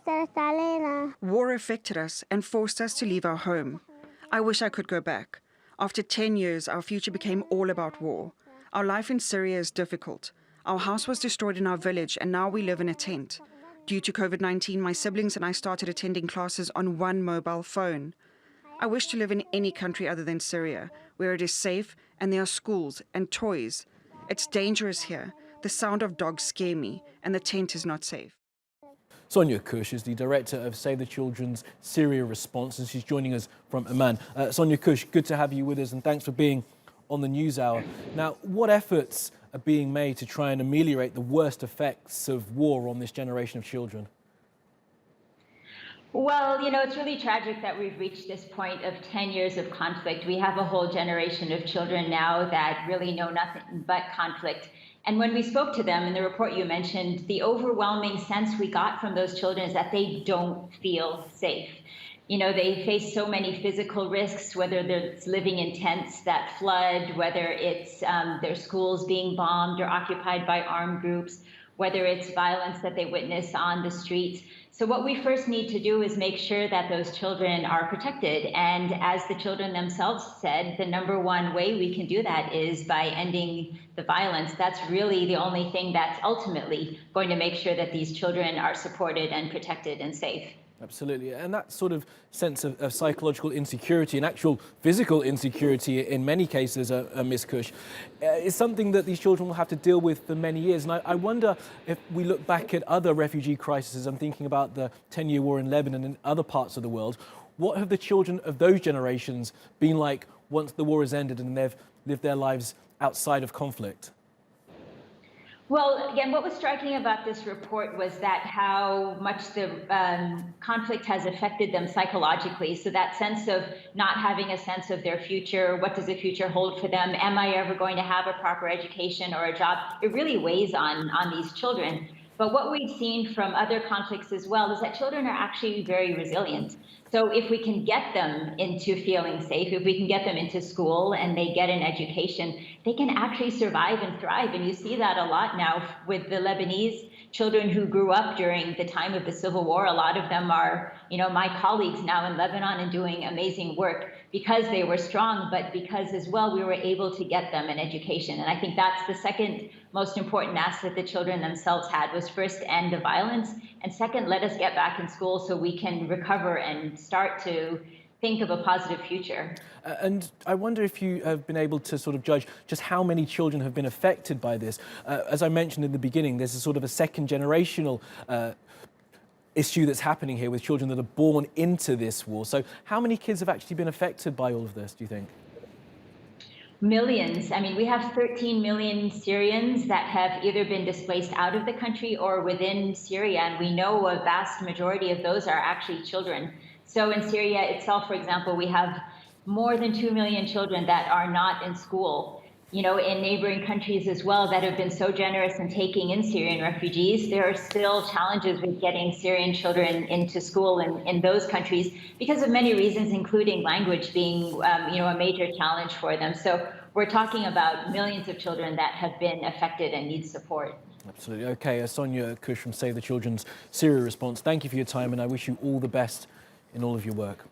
War affected us and forced us to leave our home. I wish I could go back. After 10 years, our future became all about war. Our life in Syria is difficult. Our house was destroyed in our village and now we live in a tent. Due to COVID-19, my siblings and I started attending classes on one mobile phone. I wish to live in any country other than Syria, where it is safe and there are schools and toys. It's dangerous here. The sound of dogs scare me and the tent is not safe. Sonia Khush is the director of Save the Children's Syria response, and she's joining us from Amman. Sonia Khush, good to have you with us, and thanks for being on the News Hour. Now, what efforts are being made to try and ameliorate the worst effects of war on this generation of children? Well, it's really tragic that we've reached this point of 10 years of conflict. We have a whole generation of children now that really know nothing but conflict. And when we spoke to them in the report you mentioned, the overwhelming sense we got from those children is that they don't feel safe. They face so many physical risks, whether it's living in tents that flood, whether it's their schools being bombed or occupied by armed groups, whether it's violence that they witness on the streets. So what we first need to do is make sure that those children are protected. And as the children themselves said, the number one way we can do that is by ending the violence. That's really the only thing that's ultimately going to make sure that these children are supported and protected and safe. Absolutely. And that sort of sense of psychological insecurity and actual physical insecurity in many cases, Ms. Khush, is something that these children will have to deal with for many years. And I wonder if we look back at other refugee crises, I'm thinking about the 10-year war in Lebanon and other parts of the world, what have the children of those generations been like once the war has ended and they've lived their lives outside of conflict? Well, again, what was striking about this report was that how much the conflict has affected them psychologically. So that sense of not having a sense of their future, what does the future hold for them? Am I ever going to have a proper education or a job? It really weighs on these children. But what we've seen from other conflicts as well is that children are actually very resilient. So if we can get them into feeling safe, if we can get them into school and they get an education, they can actually survive and thrive. And you see that a lot now with the Lebanese children who grew up during the time of the Civil War. A lot of them are, my colleagues now in Lebanon and doing amazing work because they were strong, but because as well we were able to get them an education. And I think that's the second most important asset the children themselves had, was first end the violence, and second, let us get back in school so we can recover and start to think of a positive future. And I wonder if you have been able to sort of judge just how many children have been affected by this. As I mentioned in the beginning, there's a sort of a second generational issue that's happening here with children that are born into this war. So how many kids have actually been affected by all of this, do you think? Millions. I mean, we have 13 million Syrians that have either been displaced out of the country or within Syria, and we know a vast majority of those are actually children. So in Syria itself, for example, we have more than 2 million children that are not in school. In neighboring countries as well that have been so generous in taking in Syrian refugees, there are still challenges with getting Syrian children into school in those countries because of many reasons, including language being, a major challenge for them. So we're talking about millions of children that have been affected and need support. Absolutely. Okay, Sonia Khush from Save the Children's Syria response, thank you for your time and I wish you all the best in all of your work.